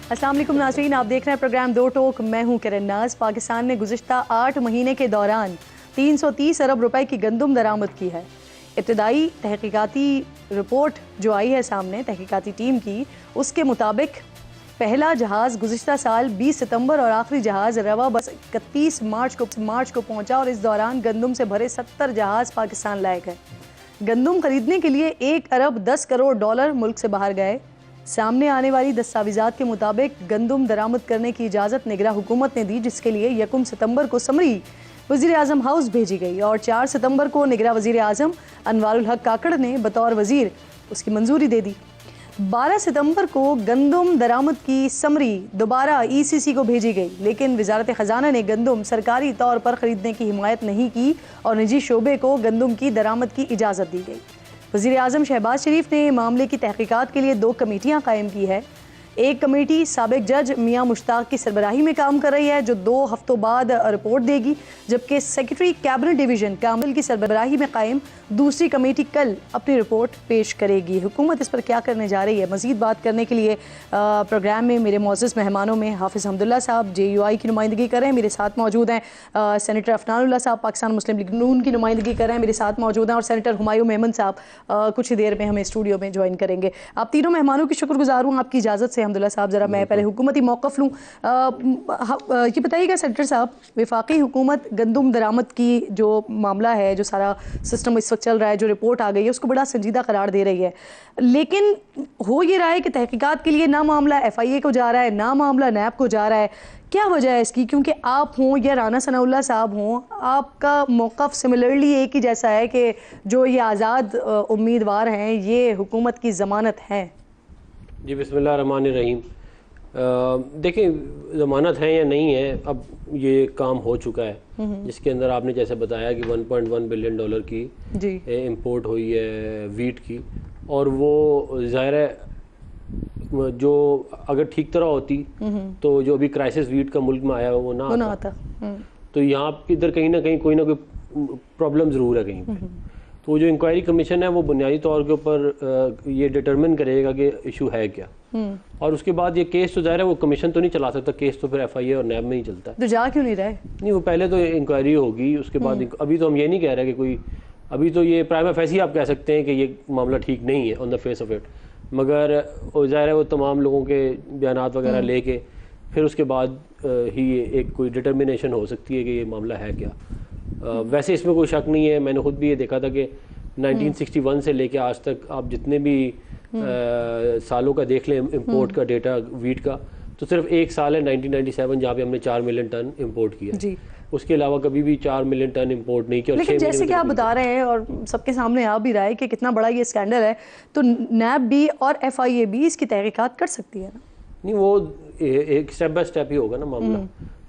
السلام علیکم ناظرین، آپ دیکھ رہے ہیں پروگرام دو ٹوک، میں ہوں کرن ناز۔ پاکستان نے گزشتہ 8 مہینے کے دوران 330 ارب روپے کی گندم درآمد کی ہے۔ ابتدائی تحقیقاتی رپورٹ جو آئی ہے سامنے تحقیقاتی ٹیم کی، اس کے مطابق پہلا جہاز گزشتہ سال 20 ستمبر اور آخری جہاز رواں بس 31 مارچ کو پہنچا، اور اس دوران گندم سے بھرے 70 جہاز پاکستان لائے گئے۔ گندم خریدنے کے لیے 1 ارب 10 کروڑ ڈالر ملک سے باہر گئے۔ سامنے آنے والی دستاویزات کے مطابق گندم درآمد کرنے کی اجازت نگراں حکومت نے دی، جس کے لیے 1 ستمبر کو سمری وزیر اعظم ہاؤس بھیجی گئی، اور 4 ستمبر کو نگراں وزیر اعظم انوار الحق کاکڑ نے بطور وزیر اس کی منظوری دے دی۔ 12 ستمبر کو گندم درآمد کی سمری دوبارہ ECC کو بھیجی گئی، لیکن وزارت خزانہ نے گندم سرکاری طور پر خریدنے کی حمایت نہیں کی اور نجی شعبے کو گندم کی درآمد کی اجازت دی گئی۔ وزیر اعظم شہباز شریف نے معاملے کی تحقیقات کے لیے 2 کمیٹیاں قائم کی ہے۔ ایک کمیٹی سابق جج میاں مشتاق کی سربراہی میں کام کر رہی ہے، جو 2 ہفتوں بعد رپورٹ دے گی، جبکہ سیکرٹری کیبنٹ ڈویژن کامل کی سربراہی میں قائم دوسری کمیٹی کل اپنی رپورٹ پیش کرے گی۔ حکومت اس پر کیا کرنے جا رہی ہے، مزید بات کرنے کے لیے پروگرام میں میرے معزز مہمانوں میں حافظ حمداللہ صاحب JUI کی نمائندگی کر رہے ہیں، میرے ساتھ موجود ہیں سینیٹر عفنان اللہ صاحب پاکستان مسلم لیگ نون کی نمائندگی کر رہے ہیں، میرے ساتھ موجود ہیں، اور سینیٹر ہمایوں میمن صاحب کچھ دیر میں ہمیں اسٹوڈیو میں جوائن کریں گے۔ آپ تینوں مہمانوں کی شکر گزار ہوں۔ آپ کی اجازت سے حمداللہ صاحب ذرا میں پہلے حکومتی موقف لوں۔ یہ بتائیے گا سینیٹر صاحب، وفاقی حکومت گندم درآمد کی جو معاملہ ہے، جو سارا سسٹم اس وقت چل رہا ہے، جو رپورٹ آ گئی ہے، اس کو بڑا سنجیدہ قرار دے رہی ہے، لیکن ہو یہ رہا ہے کہ تحقیقات کے لیے نہ معاملہ FIA کو جا رہا ہے، نہ معاملہ نیب کو جا رہا ہے۔ کیا وجہ ہے اس کی؟ کیونکہ آپ ہوں یا رانا ثناء اللہ صاحب ہوں، آپ کا موقف سملرلی ایک ہی جیسا ہے کہ جو یہ آزاد امیدوار ہیں یہ حکومت کی ضمانت ہیں۔ جی بسم اللہ الرحمن الرحیم۔ دیکھیں، ضمانت ہے یا نہیں ہے، اب یہ کام ہو چکا ہے، جس کے اندر آپ نے جیسے بتایا کہ 1.1 بلین ڈالر کی امپورٹ ہوئی ہے ویٹ کی، اور وہ ظاہر ہے جو اگر ٹھیک طرح ہوتی تو جو ابھی کرائسس ویٹ کا ملک میں آیا وہ نہ آتا۔ تو یہاں ادھر کہیں نہ کہیں کوئی نہ کوئی پرابلم ضرور ہے کہیں پہ۔ تو جو انکوائری کمیشن ہے وہ بنیادی طور کے اوپر یہ ڈٹرمن کرے گا کہ ایشو ہے کیا، اور اس کے بعد یہ کیس تو ظاہر ہے وہ کمیشن تو نہیں چلا سکتا، کیس تو پھر FIA اور نیب میں ہی چلتا ہے۔ تو جا کیوں نہیں رہے؟ نہیں، وہ پہلے تو انکوائری ہوگی، اس کے بعد ابھی تو ہم یہ نہیں کہہ رہے کہ کوئی، ابھی تو یہ پرائما فیسی آپ کہہ سکتے ہیں کہ یہ معاملہ ٹھیک نہیں ہے آن دا فیس آف اٹ، مگر ظاہر ہے وہ تمام لوگوں کے بیانات وغیرہ لے کے پھر اس کے بعد ہی ایک کوئی ڈٹرمنیشن ہو سکتی ہے کہ یہ معاملہ ہے کیا۔ ویسے اس میں کوئی شک نہیں ہے، میں نے خود بھی یہ دیکھا تھا کہ 1961 سے لے کے آج تک آپ جتنے بھی سالوں کا دیکھ لیں امپورٹ کا ڈیٹا ویٹ کا، تو صرف ایک سال ہے 1997 جہاں پہ ہم نے 4 ملین ٹن امپورٹ کیا ہے۔ اس کے علاوہ کبھی بھی 4 ملین ٹن امپورٹ نہیں کیا۔ لیکن جیسے کہ آپ بتا رہے ہیں اور سب کے سامنے آ بھی رہا ہے کہ کتنا بڑا یہ اسکینڈل ہے، تو نیب بھی اور FIA بھی اس کی تحقیقات کر سکتی ہے نا؟ نہیں، وہ ایک سٹیپ بائی سٹیپ ہی ہوگا نا معاملہ،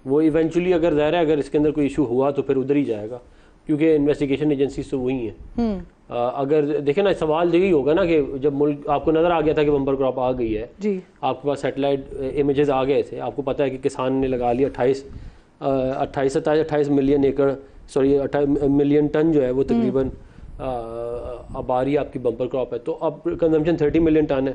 وہ ایونچولی اگر ظاہر ہے اگر اس کے اندر کوئی ایشو ہوا تو پھر ادھر ہی جائے گا، کیونکہ انویسٹیگیشن ایجنسیز تو وہی ہیں۔ اگر دیکھیں نا، سوال یہی ہوگا نا کہ جب ملک آپ کو نظر آ گیا تھا کہ بمپر کراپ آ گئی ہے، آپ کے پاس سیٹلائٹ امیجز آ گئے تھے، آپ کو پتہ ہے کہ کسان نے لگا لیا 28 ملین ایکڑ، سوری 28 ملین ٹن جو ہے وہ تقریباً اب آ رہی ہے آپ کی بمپر کراپ ہے، تو اب کنزمپشن 30 ملین ٹن ہے،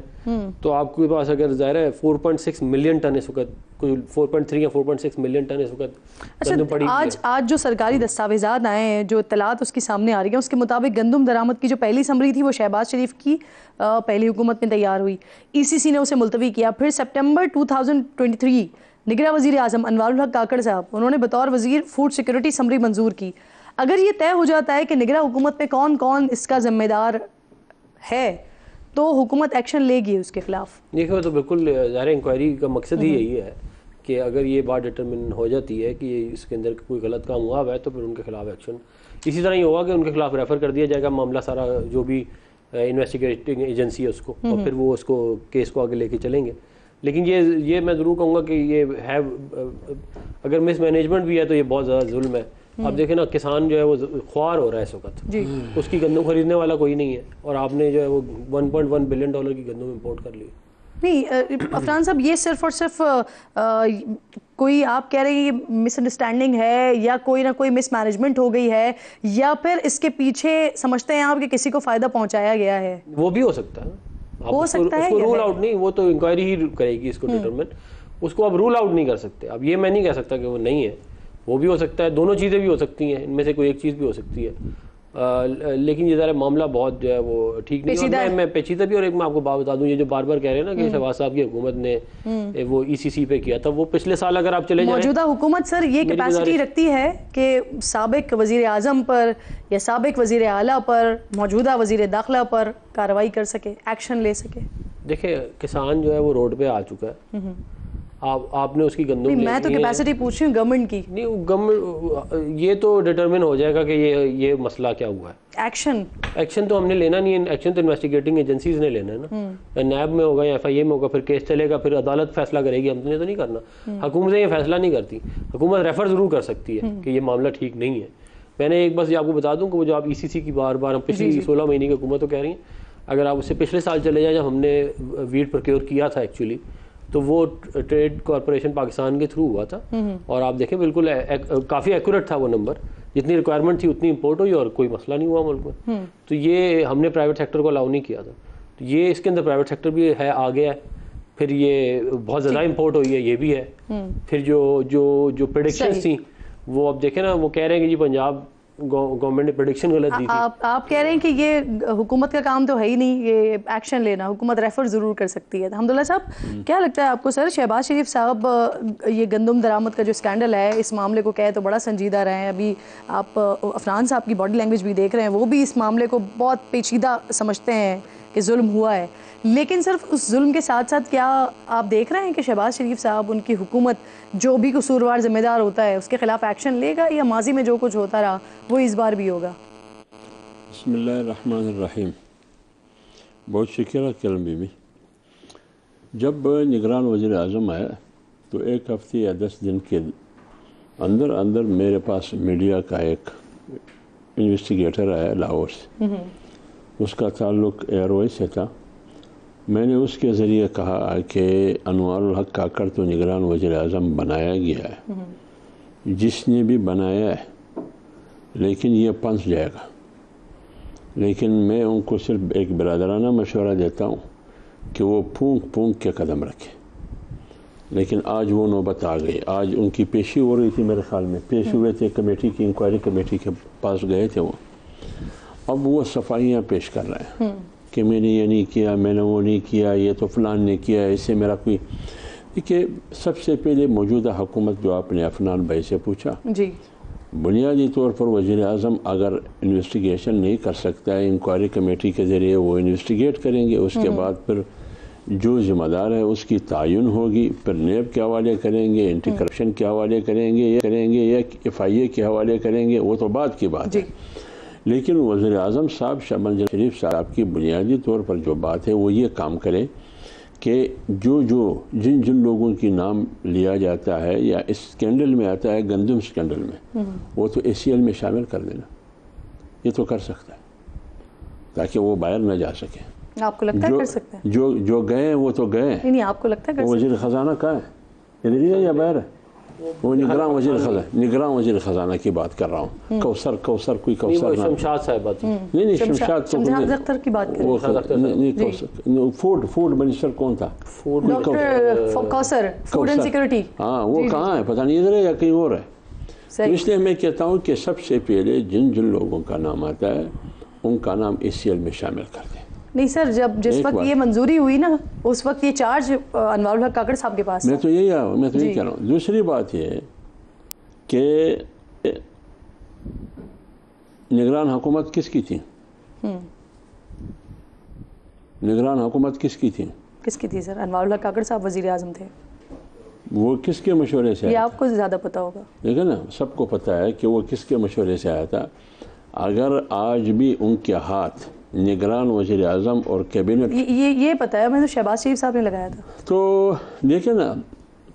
تو آپ کے پاس اگر ظاہر ہے 4.6 ملین ٹن اس وقت، کوئی 4.3 یا 4.6 ملین ٹن اس وقت گندم پڑی ہے۔ آج جو سرکاری دستاویزات آئے ہیں، جو اطلاعات اس کی سامنے آ رہی ہیں، اس کے مطابق گندم درآمد کی جو پہلی سمری تھی وہ شہباز شریف کی پہلی حکومت میں تیار ہوئی، ECC نے اسے ملتوی کیا، پھر سپٹمبر 2023 نگراں وزیر اعظم انوار الحق کاکڑ صاحب انہوں نے بطور وزیر فوڈ سیکورٹی سمری منظور کی۔ اگر یہ طے ہو جاتا ہے کہ نگراں حکومت میں کون کون اس کا ذمہ دار ہے تو حکومت ایکشن لے گی اس کے خلاف؟ دیکھو، تو بالکل ظاہر انکوائری کا مقصد ہی یہی ہے کہ اگر یہ بات ڈٹرمن ہو جاتی ہے کہ اس کے اندر کوئی غلط کام ہوا ہے تو پھر ان کے خلاف ایکشن اسی طرح ہی ہوگا کہ ان کے خلاف ریفر کر دیا جائے گا معاملہ سارا، جو بھی انویسٹیگیٹنگ ایجنسی ہے اس کو، اور پھر وہ اس کو کیس کو آگے لے کے چلیں گے۔ لیکن یہ میں ضرور کہوں گا کہ یہ ہے، اگر مس مینجمنٹ بھی ہے تو یہ بہت زیادہ ظلم ہے۔ اب دیکھیں نا، کسان جو ہے وہ خوار ہو رہا ہے اس وقت، اس کی گندم خریدنے والا کوئی نہیں ہے، اور آپ نے جو ہے وہ 1.1 بلین ڈالر کی گندم امپورٹ کر لی۔ نہیں عفنان صاحب، یہ صرف اور صرف کوئی آپ کہہ رہے ہیں یہ مس انڈرسٹینڈنگ ہے یا کوئی نہ کوئی مس مینجمنٹ ہو گئی ہے، یا پھر اس کے پیچھے سمجھتے ہیں آپ کہ کسی کو فائدہ پہنچایا گیا ہے؟ وہ بھی ہو سکتا ہے، ہو سکتا ہے اس کو رول آؤٹ نہیں, وہ تو انکوائری ہی کرے گی اس کو ڈٹرمن, اس کو آپ رول آؤٹ نہیں کر سکتے. اب یہ میں نہیں کہہ سکتا کہ وہ نہیں ہے, وہ بھی ہو سکتا ہے, دونوں چیزیں بھی ہو سکتی ہیں, ان میں سے کوئی ایک چیز بھی ہو سکتی ہے, لیکن یہ ذرا معاملہ بہت جو ہے وہ ٹھیک نہیں ہے. میں پیچیدہ بھی, اور ایک میں آپ کو بات بتا دوں, یہ جو بار بار کہہ رہے ہیں نا کہ شہباز صاحب کی حکومت نے وہ ای سی سی پہ کیا تھا, وہ پچھلے سال اگر آپ چلے جائیں, موجودہ حکومت سر یہ کیپیسٹی رکھتی ہے کہ سابق وزیر اعظم پر یا سابق وزیر اعلیٰ پر, موجودہ وزیر داخلہ پر کارروائی کر سکے, ایکشن لے سکے. دیکھیں کسان جو ہے وہ روڈ پہ آ چکا ہے, آپ نے اس کی گندم, میں تو کیپیسٹی پوچھ رہی ہوں گورنمنٹ کی. نہیں, گورنمنٹ یہ تو ڈٹرمن ہو جائے گا کہ یہ مسئلہ کیا ہوا ہے. ایکشن تو ہم نے لینا نہیں ہے, ایکشن تو انویسٹیگیٹنگ ایجنسیز نے لینا ہے نا, یا نیب میں ہوگا یا ایف آئی اے میں ہوگا, پھر کیس چلے گا, پھر عدالت فیصلہ کرے گی, ہم نے تو نہیں کرنا. حکومتیں یہ فیصلہ نہیں کرتی, حکومت ریفر ضرور کر سکتی ہے کہ یہ معاملہ ٹھیک نہیں ہے. میں نے ایک بس یہ آپ کو بتا دوں کہ وہ جو آپ ای سی سی کی بار بار پچھلی 16 مہینے کی حکومت تو کہہ رہی ہیں, اگر آپ اس سے پچھلے سال چلے جائیں جب ہم نے ویٹ پروکیور کیا تھا ایکچولی, تو وہ ٹریڈ کارپوریشن پاکستان کے تھرو ہوا تھا, اور آپ دیکھیں بالکل کافی ایکوریٹ تھا وہ نمبر, جتنی ریکوائرمنٹ تھی اتنی امپورٹ ہوئی اور کوئی مسئلہ نہیں ہوا ملک میں. تو یہ ہم نے پرائیویٹ سیکٹر کو الاؤ نہیں کیا تھا, تو یہ اس کے اندر پرائیویٹ سیکٹر بھی ہے, آ گیا ہے. پھر یہ بہت زیادہ امپورٹ ہوئی ہے, یہ بھی ہے. پھر جو پریڈکشنز تھیں وہ اب دیکھیں نا, وہ کہہ رہے ہیں کہ جی پنجاب گورنمنٹ نے پریڈکشن غلط دی تھی. آپ کہہ رہے ہیں کہ یہ حکومت کا کام تو ہے ہی نہیں یہ ایکشن لینا, حکومت ریفر ضرور کر سکتی ہے. حمداللہ صاحب کیا لگتا ہے آپ کو سر, شہباز شریف صاحب یہ گندم درآمد کا جو اسکینڈل ہے, اس معاملے کو کہے تو بڑا سنجیدہ رہے ہیں. ابھی آپ عفنان صاحب کی باڈی لینگویج بھی دیکھ رہے ہیں, وہ بھی اس معاملے کو بہت پیچیدہ سمجھتے ہیں کہ ظلم ہوا ہے, لیکن صرف اس ظلم کے ساتھ ساتھ کیا آپ دیکھ رہے ہیں کہ شہباز شریف صاحب, ان کی حکومت جو بھی قصوروار ذمہ دار ہوتا ہے اس کے خلاف ایکشن لے گا, یا ماضی میں جو کچھ ہوتا رہا وہ اس بار بھی ہوگا؟ بسم اللہ الرحمن الرحیم. بہت شکریہ کلم بی بی. جب نگران وزیر اعظم آیا تو 1 ہفتے یا 10 دن کے اندر میرے پاس میڈیا کا ایک انویسٹیگیٹر آیا لاہور سے, اس کا تعلق ایئر وائز سے تھا. میں نے اس کے ذریعے کہا کہ انوار الحق کاکڑ تو نگران وزیر اعظم بنایا گیا ہے, جس نے بھی بنایا ہے, لیکن یہ پنس جائے گا. لیکن میں ان کو صرف ایک برادرانہ مشورہ دیتا ہوں کہ وہ پھونک کے قدم رکھے. لیکن آج وہ نوبت آ گئی. آج ان کی پیشی ہو رہی تھی, میرے خیال میں پیش ہوئے تھے کمیٹی کی, انکوائری کمیٹی کے پاس گئے تھے وہ. اب وہ صفائیاں پیش کر رہے ہیں کہ میں نے یہ نہیں کیا, میں نے وہ نہیں کیا, یہ تو فلان نے کیا, اس سے میرا کوئی. دیکھیے سب سے پہلے موجودہ حکومت جو آپ نے عفنان بھائی سے پوچھا, جی بنیادی طور پر وزیر اعظم اگر انویسٹیگیشن نہیں کر سکتا ہے, انکوائری کمیٹی کے ذریعے وہ انویسٹیگیٹ کریں گے, اس کے بعد پھر جو ذمہ دار ہے اس کی تعین ہوگی, پھر نیب کے حوالے کریں گے, اینٹی کرپشن کے حوالے کریں گے یا ایف آئی اے کے حوالے کریں گے, وہ تو بعد کی بات ہے. لیکن وزیر اعظم صاحب شہباز شریف صاحب کی بنیادی طور پر جو بات ہے وہ یہ کام کرے کہ جن لوگوں کی نام لیا جاتا ہے یا اس سکینڈل میں آتا ہے, گندم سکینڈل میں, وہ تو اے سی ایل میں شامل کر دینا. یہ تو کر سکتا ہے تاکہ وہ باہر نہ جا سکے. آپ کو لگتا ہے کر سکتے ہیں؟ جو گئے ہیں وہ تو گئے ہیں. نہیں آپ کو لگتا ہے وہ وزیر خزانہ کہاں ہے, ادھر یا باہر ہے؟ وہ نگران وزیر خزانہ کی بات کر رہا ہوں. کوثر کوئی کوثر شمشاد صاحبہ تھی. نہیں شمشاد شمشاد اختر کی بات کر رہے ہیں. فوڈ منسٹر کون تھا؟ Doctor Kausar, food and security. ہاں وہ کہاں ہے, پتہ نہیں ادھر ہے یا کہیں اور ہے. اس لیے میں کہتا ہوں کہ سب سے پہلے جن لوگوں کا نام آتا ہے ان کا نام اے سی ایل میں شامل کر دیں. نہیں سر, جس وقت یہ منظوری ہوئی نا اس وقت یہ چارج انوار الحق کاکڑ صاحب کے پاس. میں تو یہی کہہ رہا ہوں. دوسری بات یہ ہے کہ نگران حکومت کس کی تھی؟ نگران حکومت کس کی تھی سر؟ انوار الحق کاکڑ صاحب وزیر اعظم تھے. وہ کس کے مشورے سے؟ یہ آپ کو زیادہ پتا ہوگا. دیکھیں نا, سب کو پتا ہے کہ وہ کس کے مشورے سے آیا تھا. اگر آج بھی ان کے ہاتھ نگران وزیر اعظم اور کیبنٹ, یہ پتا ہے, میں تو شہباز شریف صاحب نے لگایا تھا. تو دیکھیں نا,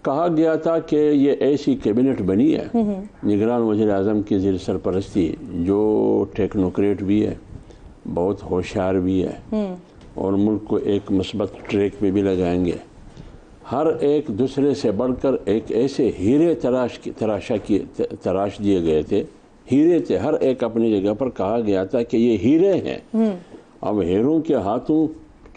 کہا گیا تھا کہ یہ ایسی کیبنٹ بنی ہے نگران وزیر اعظم کی زیر سرپرستی, جو ٹیکنوکریٹ بھی ہے, بہت ہوشیار بھی ہے, اور ملک کو ایک مثبت ٹریک پہ بھی لگائیں گے. ہر ایک دوسرے سے بڑھ کر ایک ایسے ہیرے تراش دیے گئے تھے. ہیرے تھے ہر ایک اپنی جگہ پر. کہا گیا تھا کہ یہ ہیرے ہیں. اب ہیروں کے ہاتھوں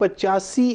85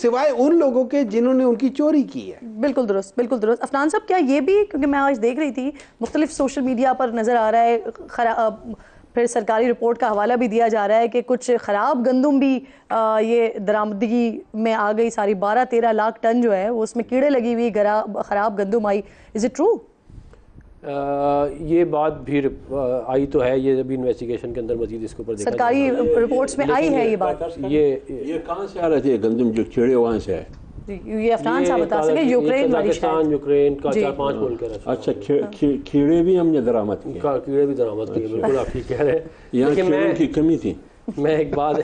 سوائے ان لوگوں کے جنہوں نے ان کی چوری کی ہے. بالکل درست، بالکل درست. عفنان صاحب کیا یہ بھی، کیونکہ میں آج دیکھ رہی تھی مختلف سوشل میڈیا پر نظر آ رہا ہے، پھر سرکاری رپورٹ کا حوالہ بھی دیا جا رہا ہے کہ کچھ خراب گندم بھی یہ درآمدگی میں آ گئی، ساری 12-13 لاکھ ٹن جو ہے وہ اس میں کیڑے لگی ہوئی خراب گندم آئی. Is it true? یہ بات بھی آئی تو ہے، یہ ابھی انویسٹیگیشن کے اندر مزید اس کے اوپر دیکھا سرکاری رپورٹس میں آئی ہے یہ بات. یہ کہاں سے آ رہے تھے گندم جو کیڑے وہاں سے ہے؟ جی یہ عفنان صاحب بتا سکے. یوکرین والی پاکستان، یوکرین کا 4-5 ملک کا. اچھا کیڑے بھی ہم نے درآمد کیے؟ کیڑے بھی درآمد کیے، بالکل آپ ٹھیک کہہ رہے ہیں. یہاں کیڑوں کی کمی تھی. میں ایک بات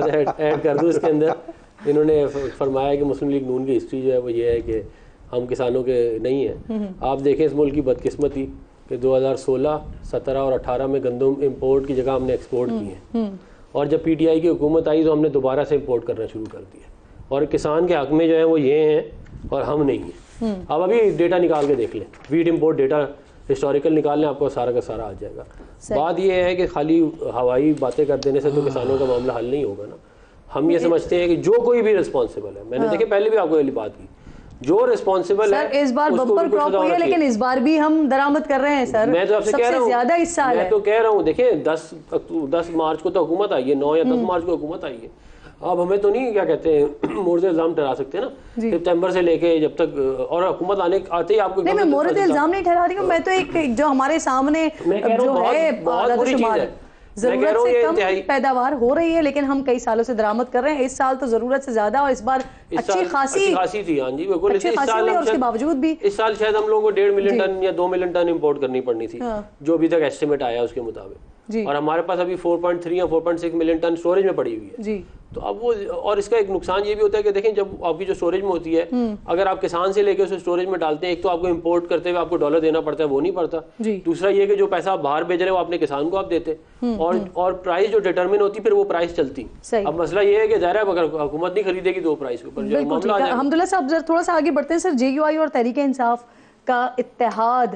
ایڈ کر دوں اس کے اندر. انہوں نے فرمایا کہ مسلم لیگ نون کی ہسٹری جو ہے وہ یہ ہے کہ ہم کسانوں کے نہیں ہیں. آپ دیکھیں اس ملک کی بدقسمتی کہ 2016، 17 اور 18 میں گندم امپورٹ کی جگہ ہم نے ایکسپورٹ کی ہیں، اور جب پی ٹی آئی کی حکومت آئی تو ہم نے دوبارہ سے امپورٹ کرنا شروع کر دیا، اور کسان کے حق میں جو ہیں وہ یہ ہیں اور ہم نہیں ہیں. اب ابھی ڈیٹا نکال کے دیکھ لیں، ویٹ امپورٹ ڈیٹا ہسٹوریکل نکال لیں، آپ کو سارا کا سارا آ جائے گا. بات یہ ہے کہ خالی ہوائی باتیں کر دینے سے تو کسانوں کا معاملہ حل نہیں ہوگا نا. ہم یہ سمجھتے ہیں کہ جو کوئی بھی رسپانسبل ہے، میں نے دیکھے پہلے بھی آپ کو یہ بات کی، جو رسپانسبل ہے. سر اس بار بمپر کراپ ہوئی ہے، لیکن اس بار بھی ہم درآمد کر رہے ہیں سر. میں تو آپ سے کہہ رہا ہوں، زیادہ اس سال ہے. میں تو کہہ رہا ہوں دیکھیں 10 مارچ کو تو حکومت آئی ہے، 9 یا 10 مارچ کو حکومت آئی ہے. اب ہمیں تو نہیں کیا کہتے ہیں مورد الزام ٹھہرا سکتے نا سپتمبر سے لے کے جب تک، اور حکومت آتے ہی آپ کو. نہیں میں مورد الزام نہیں ٹھہرا رہی ہوں، میں تو ایک جو ہمارے سامنے جو ہے ضرورت سے کم پیداوار ہو رہی ہے، لیکن ہم کئی سالوں سے درآمد کر رہے ہیں. اس سال تو ضرورت سے زیادہ، اور اس بار اچھی خاصی تھی. ہاں جی بالکل. اچھی خاصی ہوئی، اور اس کے باوجود بھی اس سال شاید ہم لوگوں کو 1.5 ملین ٹن یا 2 ملین ٹن امپورٹ کرنی پڑنی تھی، جو ابھی تک ایسٹیمیٹ آیا اس کے مطابق. اور ہمارے پاس ابھی 4.3 یا 4.6 ملین ٹن اسٹوریج میں پڑی ہوئی ہے. جی تو اب وہ، اور اس کا ایک نقصان یہ بھی ہوتا ہے کہ دیکھیں جب آپ کی جو اسٹوریج میں ہوتی ہے، اگر آپ کسان سے لے کے اسے اسٹوریج میں ڈالتے ہیں، ایک تو آپ کو امپورٹ کرتے ہوئے آپ کو ڈالر دینا پڑتا ہے، وہ نہیں پڑتا. دوسرا یہ کہ جو پیسہ آپ باہر بھیج رہے ہیں وہ اپنے کسان کو آپ دیتے، اور پرائس جو ڈیٹرمن ہوتی پھر وہ پرائس چلتی. اب مسئلہ یہ ہے کہ ظاہر ہے اگر حکومت نہیں خریدے گی تو وہ پرائس کے اوپر معاملہ آ جائے گا. الحمدللہ صاحب تھوڑا سا آگے بڑھتے ہیں. سر جے یو آئی اور تحریک انصاف کا اتحاد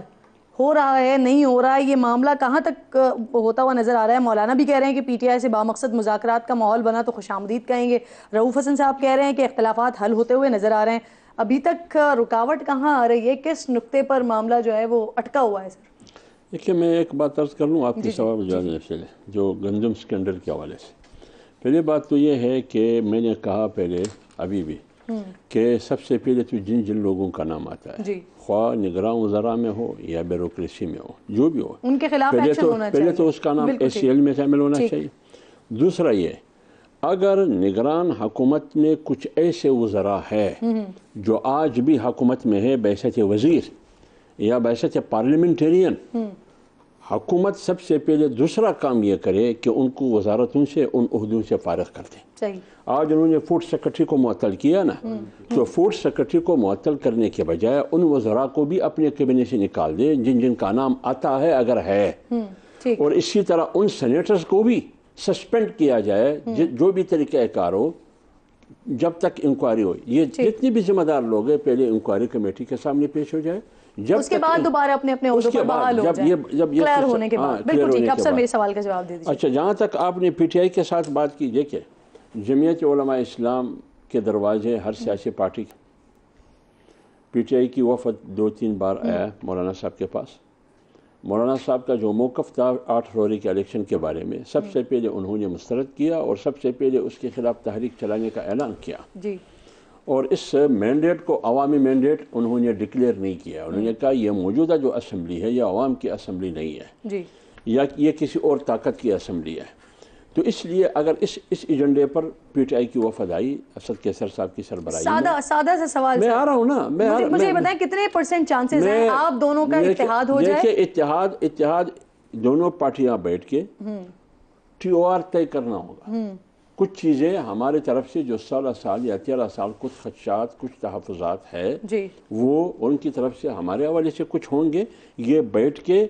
ہو رہا ہے نہیں ہو رہا ہے، یہ معاملہ کہاں تک ہوتا ہوا نظر آ رہا ہے؟ مولانا بھی کہہ رہے ہیں کہ پی ٹی آئی سے بامقصد مذاکرات کا ماحول بنا تو خوش آمدید کہیں گے. رؤوف حسن صاحب کہہ رہے ہیں کہ اختلافات حل ہوتے ہوئے نظر آ رہے ہیں. ابھی تک رکاوٹ کہاں آ رہی ہے؟ کس نقطے پر معاملہ جو ہے وہ اٹکا ہوا ہے؟ سر دیکھیے میں ایک بات عرض کر لوں آپ کے سوال جواب سے، جو گندم اسکینڈل کے حوالے سے. پہلی بات تو یہ ہے کہ میں نے کہا پہلے ابھی بھی کہ سب سے پہلے تو جن لوگوں کا نام آتا ہے، خواہ نگراں وزراء میں ہو یا بیوروکریسی میں ہو، جو بھی ہو، ان کے خلاف ایکشن ہونا چاہیے. پہلے تو اس کا نام ACL میں شامل ہونا چاہیے. دوسرا یہ، اگر نگران حکومت میں کچھ ایسے وزراء ہے جو آج بھی حکومت میں ہے بحیثیت وزیر یا بحیثیت پارلیمنٹرین، حکومت سب سے پہلے دوسرا کام یہ کرے کہ ان کو وزارتوں سے، ان عہدوں سے فارغ کر دیں. آج انہوں نے فوڈ سیکرٹری کو معطل کیا نا، تو فوڈ سیکرٹری کو معطل کرنے کے بجائے ان وزراء کو بھی اپنے کیبنٹ سے نکال دیں جن کا نام آتا ہے اگر ہے. اور اسی طرح ان سینیٹرز کو بھی سسپینڈ کیا جائے جو بھی طریقہ کار ہو جب تک انکوائری ہو. یہ جتنے بھی ذمہ دار لوگ ہیں پہلے انکوائری کمیٹی کے سامنے پیش ہو جائے، اس کے بعد دوبارہ اپنے عہدوں پر بحال ہو جائے کلیئر ہونے کے بعد. بالکل ٹھیک. اب سر میرے سوال کا جواب دے دیجیے. اچھا جہاں تک آپ نے پی ٹی آئی کے ساتھ بات کی، دیکھیں جمعیت علماء اسلام کے دروازے ہر سیاسی پارٹی کے، پی ٹی آئی کی وفد 2-3 بار آیا مولانا صاحب کے پاس. مولانا صاحب کا جو موقف تھا 8 فروری کے الیکشن کے بارے میں، سب سے پہلے انہوں نے مسترد کیا اور سب سے پہلے اس کے خلاف تحریک چلانے کا اعلان کیا. اور اس مینڈیٹ کو عوامی مینڈیٹ انہوں نے ڈکلیئر نہیں کیا. انہوں نے کہا یہ موجودہ جو اسمبلی ہے یہ عوام کی اسمبلی نہیں ہے، یا یہ کسی اور طاقت کی اسمبلی ہے. تو اس لیے اگر اس ایجنڈے پر پی ٹی آئی کی وفد آئی اسد کیسر صاحب کی سربراہی میں، سادہ سے سوال میں آ رہا ہوں نا، مجھے بتائیں کتنے % چانسز ہیں آپ دونوں کا اتحاد ہو جائے؟ دیکھیں اتحاد دونوں پارٹیاں بیٹھ کے TOR طے کرنا ہوگا. کچھ چیزیں ہمارے طرف سے جو 16 سال یا 13 سال کچھ خدشات، کچھ تحفظات ہے، وہ ان کی طرف سے ہمارے حوالے سے کچھ ہوں گے. یہ بیٹھ کے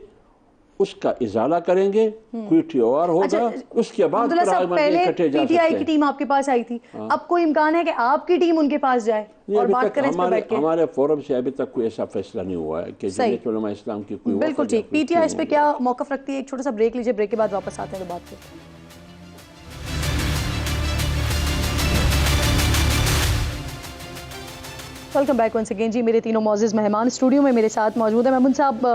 اس کا ازالہ کریں گے، کوئی TOR ہوگا، اس کے بعد پہلے پی ٹی آئی کی ٹیم آپ کے پاس آئی تھی، اب کوئی امکان ہے کہ آپ کی ٹیم ان کے پاس جائے اور بات کریں اس پر بیٹھ کے؟ ہمارے فورم سے ابھی تک کوئی ایسا فیصلہ نہیں ہوا ہے کہ جمعیت علماء اسلام کی کوئی. بالکل ٹھیک. پی ٹی آئی اس پہ کیا موقف رکھتی ہے؟ ایک چھوٹا سا بریک لیجئے، بریک کے بعد واپس آتے ہیں تو بات کرتے ہیں. ویلکم بیک ونس اگین جی. میرے تینوں معزز مہمان اسٹوڈیو میں میرے ساتھ موجود ہیں. محمود صاحب,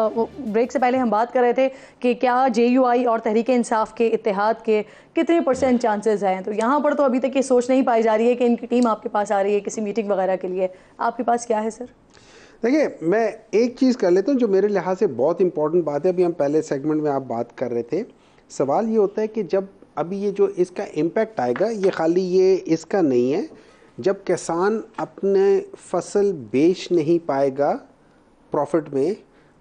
بریک سے پہلے ہم بات کر رہے تھے کہ کیا جے یو آئی اور تحریک انصاف کے اتحاد کے کتنے % چانسز ہیں, تو یہاں پر تو ابھی تک یہ سوچ نہیں پائی جا رہی ہے کہ ان کی ٹیم آپ کے پاس آ رہی ہے کسی میٹنگ وغیرہ کے لیے. آپ کے پاس کیا ہے سر؟ دیکھیے, میں ایک چیز کر لیتا ہوں جو میرے لحاظ سے بہت امپورٹنٹ بات ہے. ابھی ہم پہلے سیگمنٹ میں آپ بات کر رہے تھے, سوال یہ ہوتا ہے کہ جب ابھی یہ جو اس کا امپیکٹ آئے گا, یہ خالی یہ اس کا نہیں ہے. جب کسان اپنے فصل بیچ نہیں پائے گا پروفٹ میں,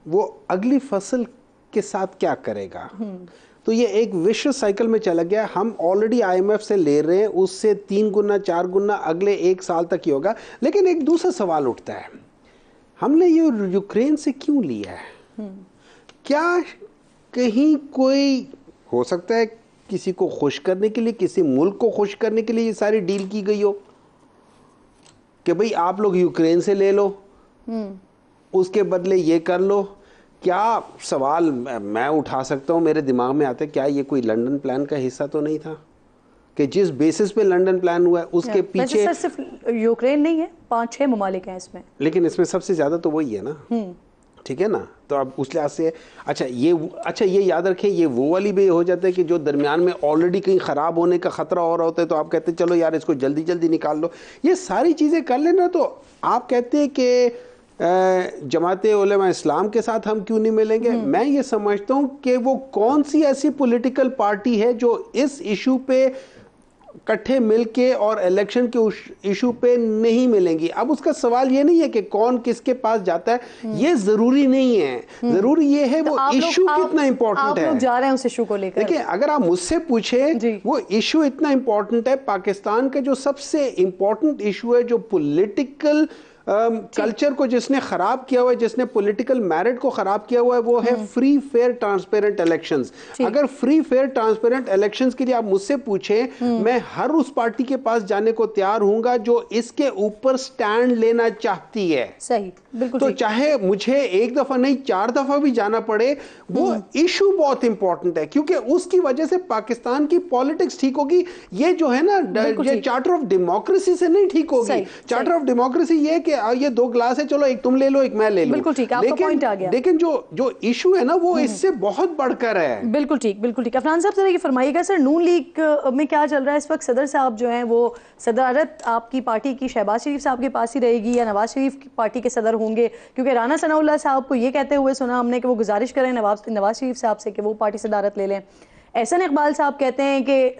وہ اگلی فصل کے ساتھ کیا کرے گا؟ تو یہ ایک وشوس سائیکل میں چلا گیا. ہم آلریڈی آئی ایم ایف سے لے رہے ہیں, اس سے 3 گنا 4 گنا اگلے 1 سال تک ہی ہوگا. لیکن ایک دوسرا سوال اٹھتا ہے, ہم نے یہ یوکرین سے کیوں لیا ہے؟ کیا کہیں کوئی ہو سکتا ہے کسی کو خوش کرنے کے لیے, کسی ملک کو خوش کرنے کے لیے یہ ساری ڈیل کی گئی ہو کہ بھئی آپ لوگ یوکرین سے لے لو, اس کے بدلے یہ کر لو؟ کیا سوال میں اٹھا سکتا ہوں, میرے دماغ میں آتا ہے, کیا یہ کوئی لنڈن پلان کا حصہ تو نہیں تھا کہ جس بیسس پہ لنڈن پلان ہوا ہے اس کے پیچھے؟ سر صرف یوکرین نہیں ہے, 5-6 ممالک ہیں اس میں, لیکن اس میں سب سے زیادہ تو وہی ہے نا, ٹھیک ہے نا. تو اب اس لحاظ سے اچھا یہ یاد رکھیں, یہ وہ والی بھی ہو جاتا ہے کہ جو درمیان میں آلریڈی کہیں خراب ہونے کا خطرہ ہو رہا ہوتا ہے, تو آپ کہتے ہیں چلو یار اس کو جلدی جلدی نکال لو. یہ ساری چیزیں کر لینا, تو آپ کہتے ہیں کہ جماعت علماء اسلام کے ساتھ ہم کیوں نہیں ملیں گے. میں یہ سمجھتا ہوں کہ وہ کون سی ایسی پولیٹیکل پارٹی ہے جو اس ایشو پہ کٹھے مل کے اور الیکشن کے ایشو پہ نہیں ملیں گی. اب اس کا سوال یہ نہیں ہے کہ کون کس کے پاس جاتا ہے, یہ ضروری نہیں ہے. ضروری یہ ہے وہ ایشو کتنا امپورٹنٹ ہے. آپ لوگ جا رہے ہیں اس ایشو کو لے کر. دیکھیں, اگر آپ مجھ سے پوچھیں وہ ایشو اتنا امپورٹنٹ ہے. پاکستان کا جو سب سے امپورٹنٹ ایشو ہے, جو پولیٹیکل کلچر کو جس نے خراب کیا ہوا ہے, جس نے پولیٹیکل میرٹ کو خراب کیا ہوا ہے, وہ ہے فری فیئر ٹرانسپیرنٹ الیکشنز. اگر فری فیئر ٹرانسپیرنٹ الیکشنز کے لیے آپ مجھ سے پوچھیں, میں ہر اس پارٹی کے پاس جانے کو تیار ہوں گا جو اس کے اوپر سٹینڈ لینا چاہتی ہے. صحیح, بالکل. تو چاہے مجھے 1 دفعہ نہیں 4 دفعہ بھی جانا پڑے, وہ ایشو بہت امپورٹنٹ ہے, کیونکہ اس کی وجہ سے پاکستان کی پالیٹکس ٹھیک ہوگی. یہ جو ہے نا, یہ چارٹر آف ڈیموکریسی سے نہیں ٹھیک ہوگی. چارٹر آف ڈیموکریسی یہ کہ یہ 2 گلاس ہے, چلو ایک تم لے لو ایک میں لے لوں. بالکل ٹھیک, آپ کا پوائنٹ آ گیا. لیکن جو ایشو ہے نا, وہ اس سے بہت بڑھ کر ہے. بالکل ٹھیک, بالکل ٹھیک. عفنان صاحب ذرا یہ فرمائیے گا, سر نون لیگ میں کیا چل رہا ہے اس وقت؟ صدر صاحب جو ہیں وہ صدارت آپ کی پارٹی کی شہباز شریف صاحب کے پاس ہی رہے گی, یا نواز شریف کی پارٹی کے صدر ہوں گے؟ کیونکہ رانا ثناء اللہ صاحب کو یہ کہتے ہوئے سنا ہم نے کہ وہ گزارش کریں نواز شریف صاحب سے کہ وہ پارٹی صدارت لے لیں. احسن اقبال صاحب کہتے ہیں کہ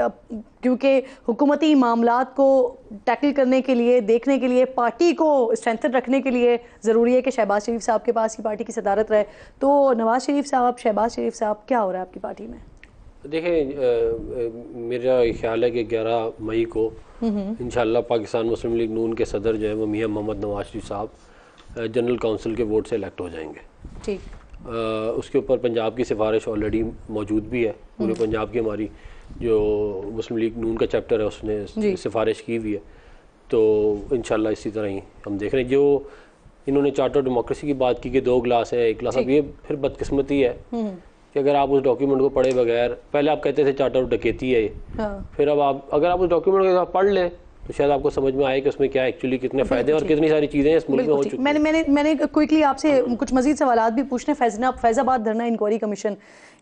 کیونکہ حکومتی معاملات کو ٹیکل کرنے کے لیے, دیکھنے کے لیے, پارٹی کو اسٹرینتھن رکھنے کے لیے ضروری ہے کہ شہباز شریف صاحب کے پاس ہی پارٹی کی صدارت رہے. تو نواز شریف صاحب, شہباز شریف صاحب, کیا ہو رہا ہے آپ کی پارٹی میں؟ دیکھیں, میرا خیال ہے کہ 11 مئی کو انشاءاللہ پاکستان مسلم لیگ نون کے صدر جو ہیں وہ میاں محمد نواز شریف صاحب جنرل کونسل کے ووٹ سے الیکٹ ہو جائیں گے. ٹھیک. اس کے اوپر پنجاب کی سفارش آلریڈی موجود بھی ہے. پورے پنجاب کی ہماری جو مسلم لیگ نون کا چیپٹر ہے اس نے سفارش کی ہوئی ہے. تو انشاءاللہ اسی طرح ہی ہم دیکھ رہے ہیں. جو انہوں نے چارٹر ڈیموکریسی کی بات کی کہ 2 گلاس ہے 1 گلاس, اب یہ پھر بدقسمتی ہے کہ اگر آپ اس ڈاکیومنٹ کو پڑھے بغیر, پہلے آپ کہتے تھے چارٹر ڈکیتی ہے, پھر اب اگر آپ اس ڈاکیومنٹ کو پڑھ لیں تو شاید آپ کو سمجھ میں آئے کہ اس میں کیا ایکچولی کتنے فائدے اور کتنی ساری چیزیں اس ملک میں ہو چکی ہیں. میں نے کوئکلی آپ سے کچھ مزید سوالات بھی پوچھنے. فیض آباد دھرنا انکوائری کمیشن,